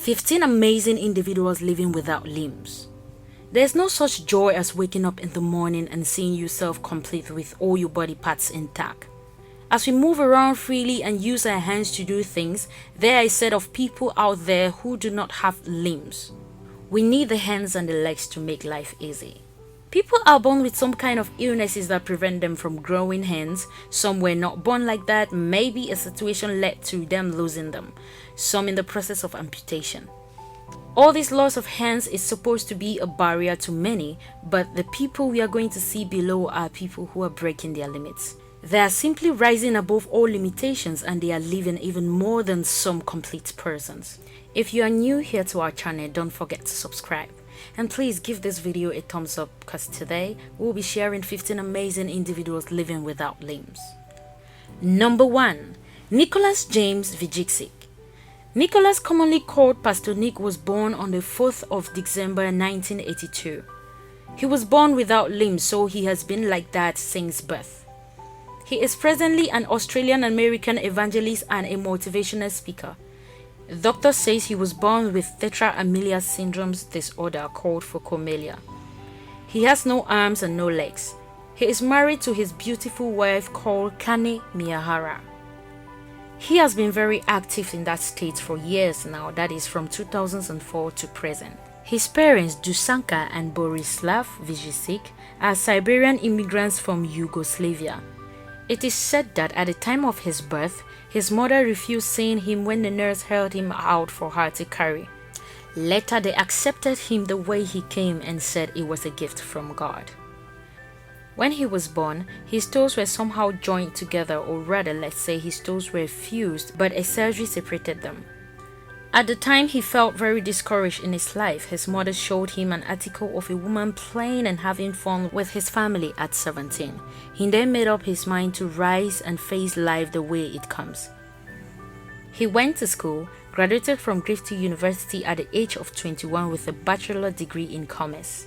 15 amazing individuals living without limbs. There's no such joy as waking up in the morning and seeing yourself complete with all your body parts intact. As we move around freely and use our hands to do things, there are a set of people out there who do not have limbs. We need the hands and the legs to make life easy. People are born with some kind of illnesses that prevent them from growing hands. Some were not born like that. Maybe a situation led to them losing them. Some in the process of amputation. All this loss of hands is supposed to be a barrier to many, but the people we are going to see below are people who are breaking their limits. They are simply rising above all limitations and they are living even more than some complete persons. If you are new here to our channel, don't forget to subscribe. And please give this video a thumbs up because today we'll be sharing 15 amazing individuals living without limbs. Number 1. Nicholas James Vujicic. Nicholas, commonly called Pastor Nick, was born on the 4th of December 1982. He was born without limbs, so he has been like that since birth. He is presently an Australian-American evangelist and a motivational speaker. The doctor says he was born with tetra amelia syndrome disorder called phocomelia. He has no arms and no legs. He is married to his beautiful wife called Kane Miyahara. He has been very active in that state for years now, that is from 2004 to present. His parents, Dusanka and Borislav Vujicic, are Siberian immigrants from Yugoslavia. It is said that at the time of his birth, his mother refused seeing him when the nurse held him out for her to carry. Later, they accepted him the way he came and said it was a gift from God. When he was born, his toes were somehow joined together, or rather, let's say his toes were fused, but a surgery separated them. At the time, he felt very discouraged in his life. His mother showed him an article of a woman playing and having fun with his family at 17. He then made up his mind to rise and face life the way it comes. He went to school, graduated from Griffith University at the age of 21 with a bachelor degree in commerce.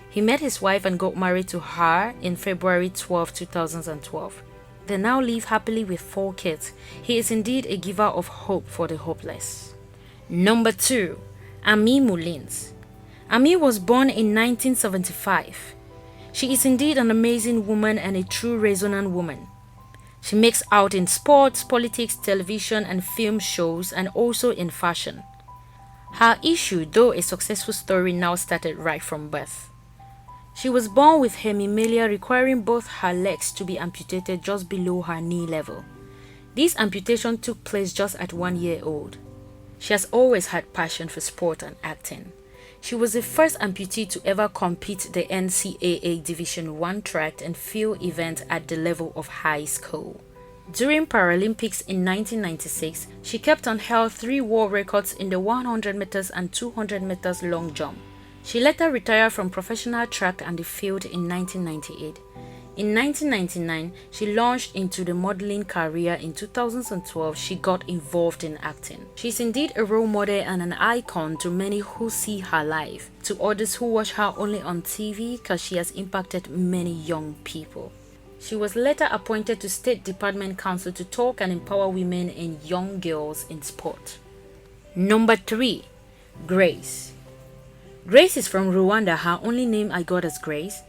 He met his wife and got married to her in February 12, 2012. They now live happily with 4 kids. He is indeed a giver of hope for the hopeless. Number 2. Ami Mullins. Ami was born in 1975. She is indeed an amazing woman and a true resonant woman. She makes out in sports, politics, television and film shows, and also in fashion. Her issue, though a successful story, now started right from birth. She was born with hemimelia, requiring both her legs to be amputated just below her knee level. This amputation took place just at 1 year old. She has always had passion for sport and acting. She was the first amputee to ever compete the NCAA Division I track and field event at the level of high school. During Paralympics in 1996, she kept and held 3 world records in the 100 meters and 200 meters long jump. She later retired from professional track and the field in 1998. In 1999, she launched into the modeling career. In 2012, she got involved in acting. She is indeed a role model and an icon to many who see her live, to others who watch her only on TV because she has impacted many young people. She was later appointed to State Department Council to talk and empower women and young girls in sport. Number 3. Grace. Grace is from Rwanda. Her only name I got is Grace.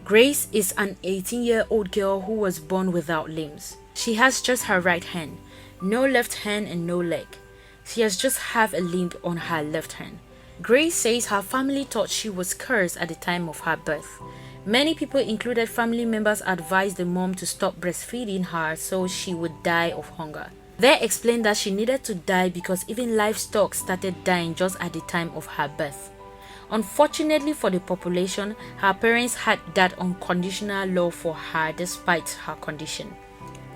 Grace is an 18-year-old girl who was born without limbs. She has just her right hand, no left hand and no leg. She has just half a limb on her left hand. Grace says her family thought she was cursed at the time of her birth. Many people, included family members, advised the mom to stop breastfeeding her so she would die of hunger. They explained that she needed to die because even livestock started dying just at the time of her birth. Unfortunately for the population, her parents had that unconditional love for her despite her condition.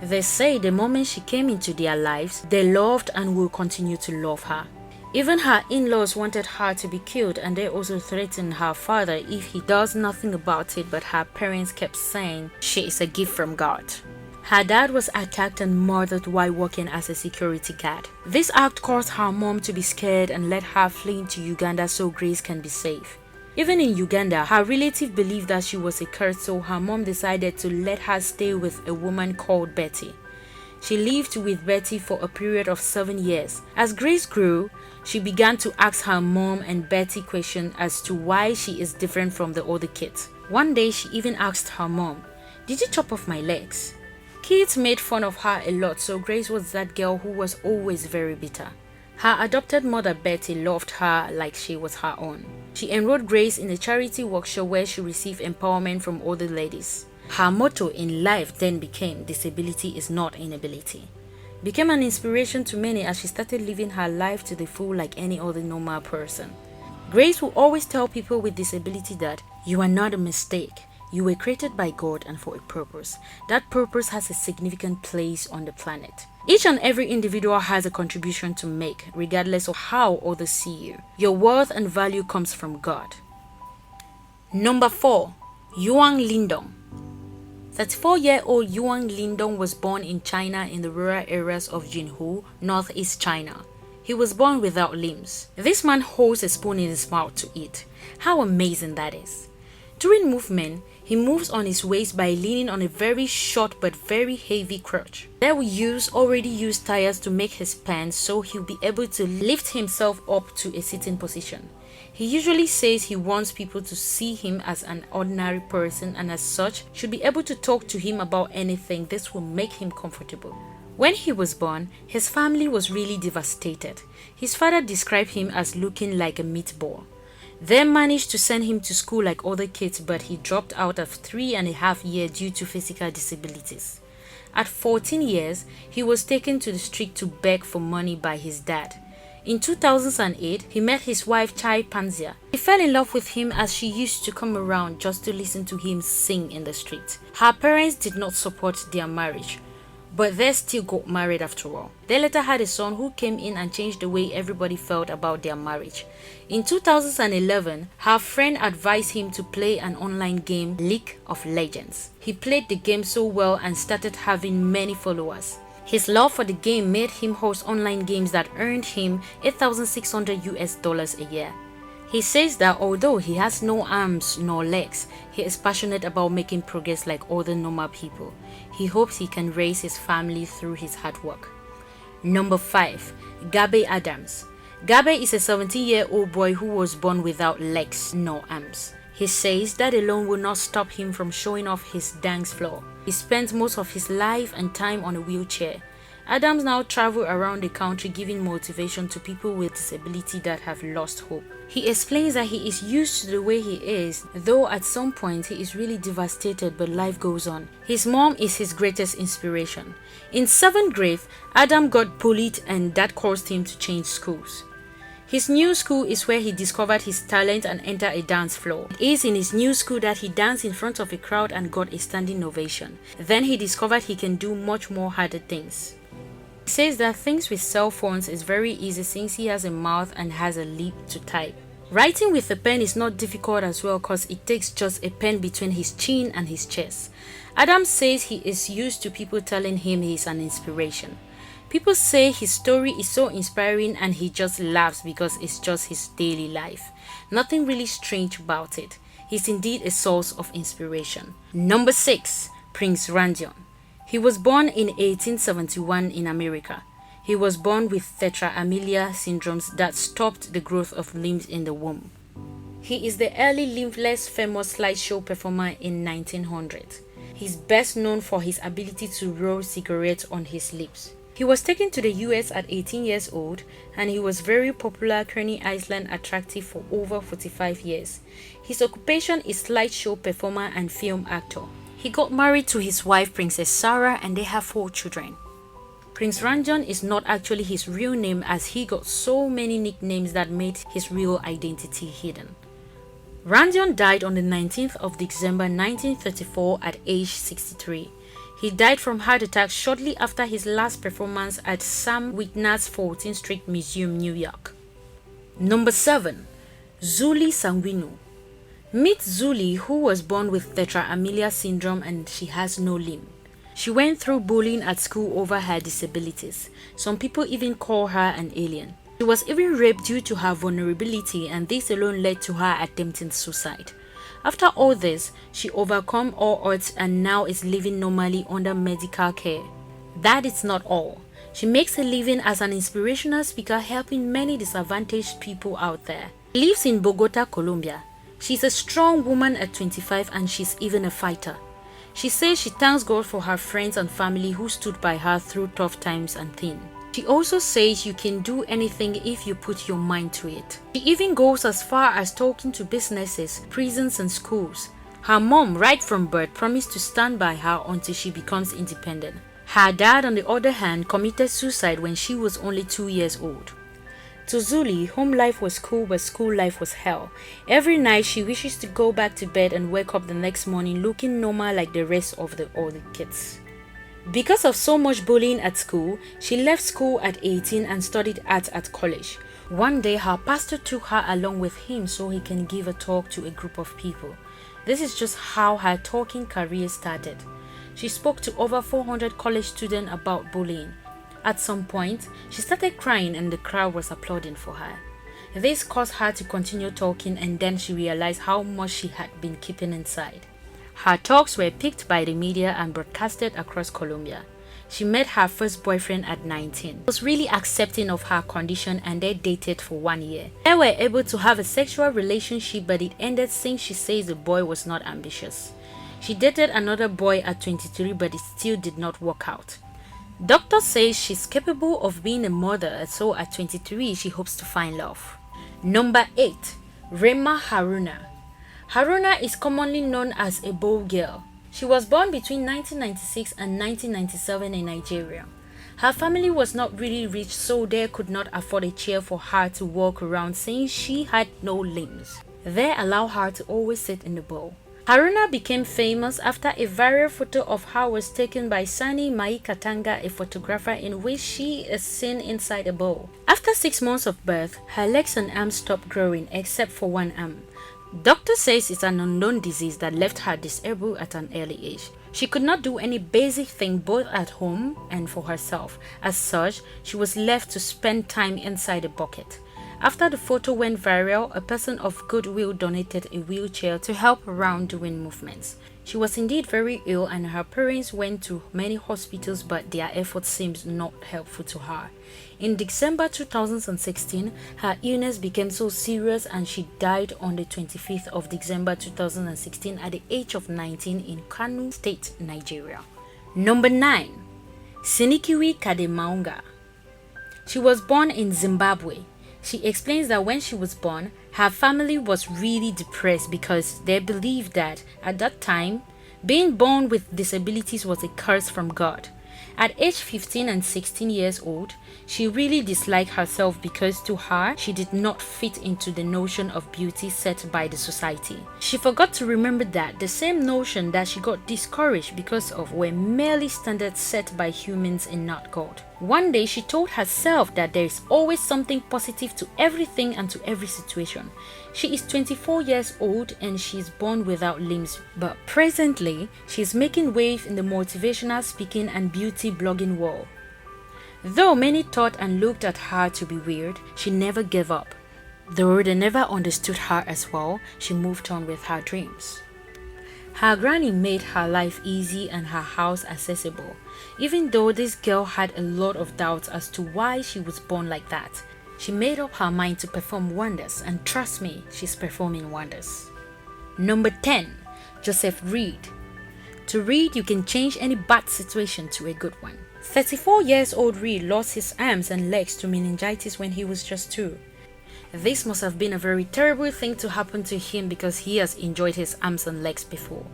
They say the moment she came into their lives, they loved and will continue to love her. Even her in-laws wanted her to be killed, and they also threatened her father if he does nothing about it, but her parents kept saying she is a gift from God. Her dad was attacked and murdered while working as a security guard. This act caused her mom to be scared and let her flee to Uganda so Grace can be safe. Even in Uganda, her relative believed that she was a curse, so her mom decided to let her stay with a woman called Betty. She lived with Betty for a period of 7 years. As Grace grew, she began to ask her mom and Betty questions as to why she is different from the other kids. One day, she even asked her mom, "Did you chop off my legs?" Kids made fun of her a lot, so Grace was that girl who was always very bitter. Her adopted mother Betty loved her like she was her own. She enrolled Grace in a charity workshop where she received empowerment from other ladies. Her motto in life then became "Disability is not inability." Became an inspiration to many as she started living her life to the full like any other normal person. Grace will always tell people with disability that you are not a mistake. You were created by God and for a purpose. That purpose has a significant place on the planet. Each and every individual has a contribution to make, regardless of how others see you. Your worth and value comes from God. Number 4. Yuan Lindong. 34-year-old Yuan Lindong was born in China in the rural areas of Jinhu, northeast China. He was born without limbs. This man holds a spoon in his mouth to eat. How amazing that is. During movement, he moves on his waist by leaning on a very short but very heavy crutch. They will use already used tires to make his pants so he'll be able to lift himself up to a sitting position. He usually says he wants people to see him as an ordinary person and as such should be able to talk to him about anything. This will make him comfortable. When he was born, his family was really devastated. His father described him as looking like a meatball. They managed to send him to school like other kids, but he dropped out of 3.5 years due to physical disabilities. At 14 years, he was taken to the street to beg for money by his dad. In 2008, he met his wife Chai Panzia. He fell in love with him as she used to come around just to listen to him sing in the street. Her parents did not support their marriage, but they still got married after all. They later had a son who came in and changed the way everybody felt about their marriage. In 2011, her friend advised him to play an online game, League of Legends. He played the game so well and started having many followers. His love for the game made him host online games that earned him $8,600 a year. He says that although he has no arms nor legs, he is passionate about making progress like other normal people. He hopes he can raise his family through his hard work. Number 5. Gabe Adams. Gabe is a 17-year-old boy who was born without legs nor arms. He says that alone will not stop him from showing off his dance floor. He spends most of his life and time on a wheelchair. Adams now travels around the country giving motivation to people with disability that have lost hope. He explains that he is used to the way he is, though at some point he is really devastated, but life goes on. His mom is his greatest inspiration. In 7th grade, Adam got bullied and that caused him to change schools. His new school is where he discovered his talent and entered a dance floor. It is in his new school that he danced in front of a crowd and got a standing ovation. Then he discovered he can do much more harder things. He says that things with cell phones is very easy since he has a mouth and has a lip to type. Writing with a pen is not difficult as well because it takes just a pen between his chin and his chest. Adam says he is used to people telling him he is an inspiration. People say his story is so inspiring and he just laughs because it's just his daily life. Nothing really strange about it. He's indeed a source of inspiration. Number 6. Prince Ranjan. He was born in 1871 in America. He was born with tetraamelia syndromes that stopped the growth of limbs in the womb. He is the early limbless famous slideshow performer in 1900. He's best known for his ability to roll cigarettes on his lips. He was taken to the US at 18 years old and he was very popular, Kearney Island attractive for over 45 years. His occupation is slideshow performer and film actor. He got married to his wife Princess Sarah and they have 4 children. Prince Ranjan is not actually his real name as he got so many nicknames that made his real identity hidden. Ranjan died on the 19th of December 1934 at age 63. He died from heart attack shortly after his last performance at Sam Whitney's 14th Street Museum, New York. Number 7. Zuli Sangwinu. Meet Zuli, who was born with tetraamelia syndrome and she has no limb. She went through bullying at school over her disabilities. Some people even call her an alien. She was even raped due to her vulnerability and this alone led to her attempting suicide. After all this, she overcome all odds and now is living normally under medical care. That is not all. She makes a living as an inspirational speaker, helping many disadvantaged people out there. She lives in Bogota, Colombia. She's a strong woman at 25 and she's even a fighter. She says she thanks God for her friends and family who stood by her through tough times and thin. She also says you can do anything if you put your mind to it. She even goes as far as talking to businesses, prisons and schools. Her mom, right from birth, promised to stand by her until she becomes independent. Her dad, on the other hand, committed suicide when she was only 2 years old. To Zuli, home life was cool but school life was hell. Every night she wishes to go back to bed and wake up the next morning looking normal like the rest of the other kids. Because of so much bullying at school, she left school at 18 and studied art at college. One day her pastor took her along with him so he can give a talk to a group of people. This is just how her talking career started. She spoke to over 400 college students about bullying. At some point, she started crying and the crowd was applauding for her. This caused her to continue talking, and then she realized how much she had been keeping inside. Her talks were picked by the media and broadcasted across Colombia. She met her first boyfriend at 19. He was really accepting of her condition and they dated for 1 year. They were able to have a sexual relationship, but it ended since she says the boy was not ambitious. She dated another boy at 23, but it still did not work out. Doctor says she's capable of being a mother, so at 23 she hopes to find love. Number 8. Rema Haruna. Haruna is commonly known as a bow girl. She was born between 1996 and 1997 in Nigeria. Her family was not really rich, so they could not afford a chair for her to walk around, saying she had no limbs. They allow her to always sit in the bowl. Haruna became famous after a viral photo of her was taken by Sani Mai Katanga, a photographer, in which she is seen inside a bowl. After 6 months of birth, her legs and arms stopped growing except for one arm. Doctor says it's an unknown disease that left her disabled at an early age. She could not do any basic thing both at home and for herself. As such, she was left to spend time inside a bucket. After the photo went viral, a person of goodwill donated a wheelchair to help around doing movements. She was indeed very ill and her parents went to many hospitals, but their efforts seemed not helpful to her. In December 2016, her illness became so serious and she died on the 25th of December 2016 at the age of 19 in Kano State, Nigeria. Number 9. Sinikiwi Kademaunga. She was born in Zimbabwe. She explains that when she was born, her family was really depressed because they believed that at that time, being born with disabilities was a curse from God. At age 15 and 16 years old, she really disliked herself because to her, she did not fit into the notion of beauty set by the society. She forgot to remember that the same notion that she got discouraged because of were merely standards set by humans and not God. One day she told herself that there is always something positive to everything and to every situation. She is 24 years old and she is born without limbs, but presently she is making waves in the motivational speaking and beauty blogging world. Though many thought and looked at her to be weird, she never gave up. Though they never understood her as well, she moved on with her dreams. Her granny made her life easy and her house accessible. Even though this girl had a lot of doubts as to why she was born like that, she made up her mind to perform wonders, and trust me, she's performing wonders. Number 10. Joseph Reed. To Reed, you can change any bad situation to a good one. 34 years old Reed lost his arms and legs to meningitis when he was just 2. This must have been a very terrible thing to happen to him because he has enjoyed his arms and legs before.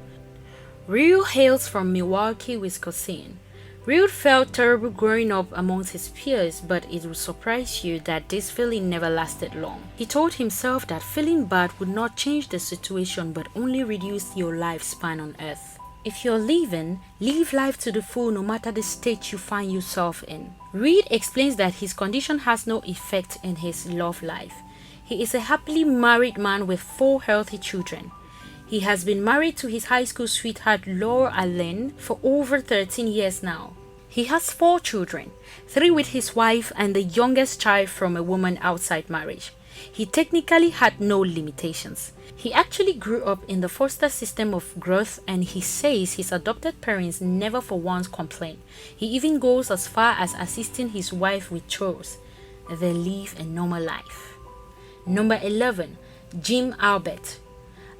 Reed hails from Milwaukee, Wisconsin. Reed felt terrible growing up amongst his peers, but it will surprise you that this feeling never lasted long. He told himself that feeling bad would not change the situation but only reduce your lifespan on earth. If you're living, live life to the full no matter the state you find yourself in. Reed explains that his condition has no effect in his love life. He is a happily married man with 4 healthy children. He has been married to his high school sweetheart Laura Allen for over 13 years now. He has 4 children, 3 with his wife and the youngest child from a woman outside marriage. he technically had no limitations. He actually grew up in the foster system of growth, and he says his adopted parents never for once complained. He even goes as far as assisting his wife with chores. They live a normal life. Number 11. Jim Albert.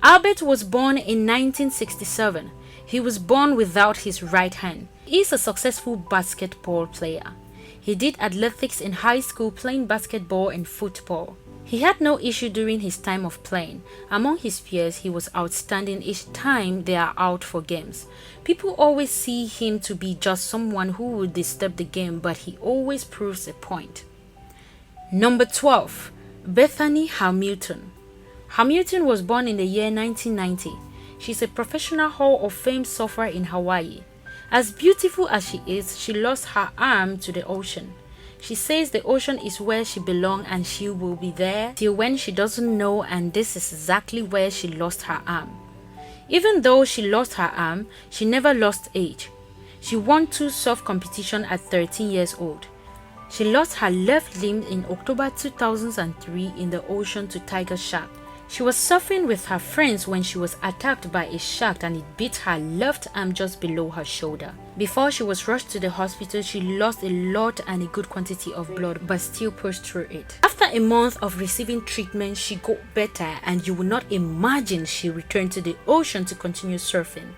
Albert was born in 1967. He was born without his right hand. He is a successful basketball player. He did athletics in high school, playing basketball and football. He had no issue during his time of playing. Among his peers, he was outstanding each time they are out for games. People always see him to be just someone who would disturb the game, but he always proves a point. Number 12. Bethany Hamilton. Hamilton was born in the year 1990. She's a professional Hall of Fame surfer in Hawaii. As beautiful as she is, she lost her arm to the ocean. She says the ocean is where she belongs and she will be there till when she doesn't know, and this is exactly where she lost her arm. Even though she lost her arm, she never lost age. She won 2 surf competitions at 13 years old. She lost her left limb in October 2003 in the ocean to tiger shark. She was surfing with her friends when she was attacked by a shark and it bit her left arm just below her shoulder. Before she was rushed to the hospital, she lost a lot and a good quantity of blood, but still pushed through it. After a month of receiving treatment, she got better, and you would not imagine she returned to the ocean to continue surfing.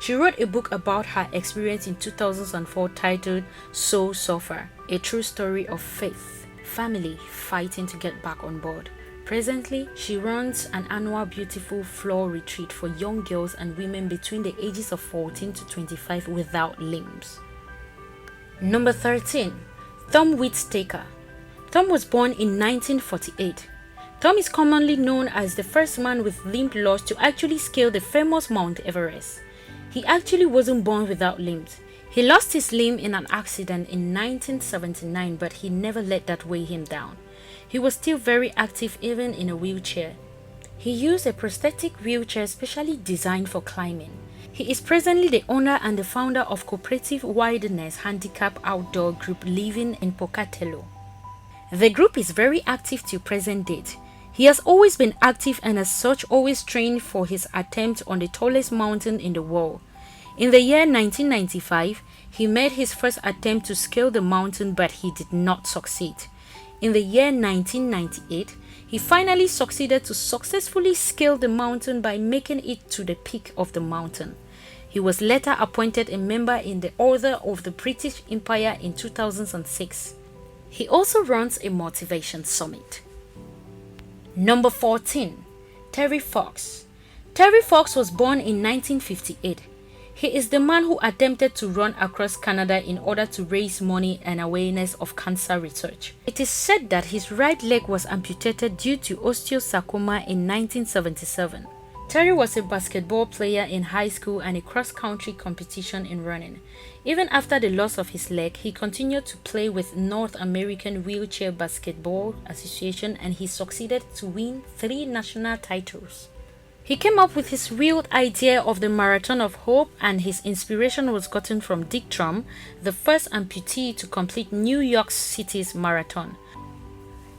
She wrote a book about her experience in 2004 titled Soul Surfer, a true story of faith, family fighting to get back on board. Presently, she runs an annual beautiful floor retreat for young girls and women between the ages of 14 to 25 without limbs. Number 13. Tom Whittaker. Tom was born in 1948. Tom is commonly known as the first man with limb loss to actually scale the famous Mount Everest. He actually wasn't born without limbs. He lost his limb in an accident in 1979, but he never let that weigh him down. He was still very active even in a wheelchair. He used a prosthetic wheelchair specially designed for climbing. He is presently the owner and the founder of Cooperative Wilderness Handicap Outdoor Group living in Pocatello. The group is very active to present date. He has always been active and as such always trained for his attempt on the tallest mountain in the world. In the year 1995, he made his first attempt to scale the mountain, but he did not succeed. In the year 1998, he finally succeeded to successfully scale the mountain by making it to the peak of the mountain. He was later appointed a member in the Order of the British Empire in 2006. He also runs a motivation summit. Number 14. Terry Fox. Terry Fox was born in 1958. He is the man who attempted to run across Canada in order to raise money and awareness of cancer research. It is said that his right leg was amputated due to osteosarcoma in 1977. Terry was a basketball player in high school and a cross-country competition in running. Even after the loss of his leg, he continued to play with North American Wheelchair Basketball Association, and he succeeded to win 3 national titles. He came up with his wild idea of the Marathon of Hope, and his inspiration was gotten from Dick Traum, the first amputee to complete New York City's marathon.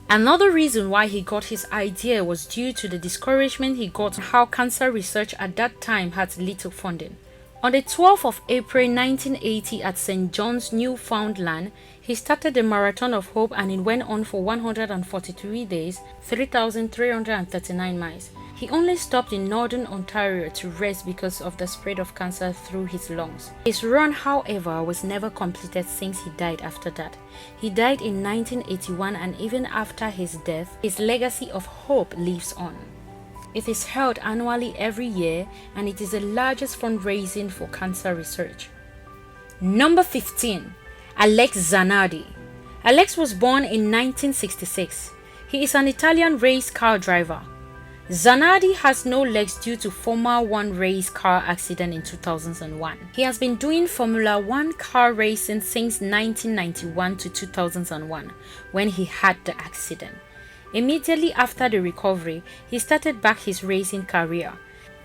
Another reason why he got his idea was due to the discouragement he got on how cancer research at that time had little funding. On the 12th of April 1980 at St. John's, Newfoundland, he started the Marathon of Hope, and it went on for 143 days, 3,339 miles. He only stopped in Northern Ontario to rest because of the spread of cancer through his lungs. His run, however, was never completed since he died after that. He died in 1981, and even after his death, his legacy of hope lives on. It is held annually every year, and it is the largest fundraising for cancer research. Number 15. Alex Zanardi. Alex was born in 1966. He is an Italian race car driver. Zanardi has no legs due to Formula 1 race car accident in 2001. He has been doing Formula 1 car racing since 1991 to 2001 when he had the accident. Immediately after the recovery, he started back his racing career.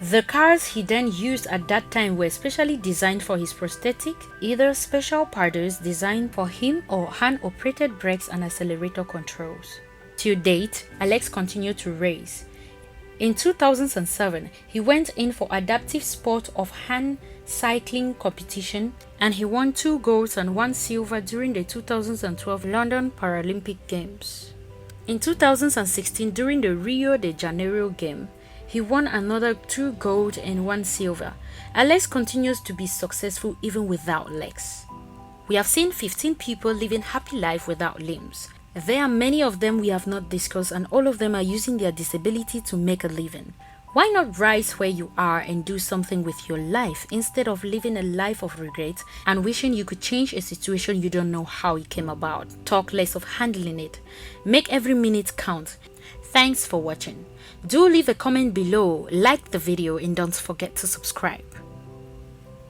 The cars he then used at that time were specially designed for his prosthetic, either special paddles designed for him or hand-operated brakes and accelerator controls. To date, Alex continued to race. In 2007, he went in for adaptive sport of hand cycling competition and he won 2 golds and 1 silver during the 2012 London Paralympic Games. In 2016, during the Rio de Janeiro game, he won another 2 gold and 1 silver. Alex continues to be successful even without legs. We have seen 15 people living happy life without limbs. There are many of them we have not discussed and all of them are using their disability to make a living. Why not rise where you are and do something with your life instead of living a life of regret and wishing you could change a situation you don't know how it came about? Talk less of handling it. Make every minute count. Thanks for watching. Do leave a comment below, like the video and don't forget to subscribe.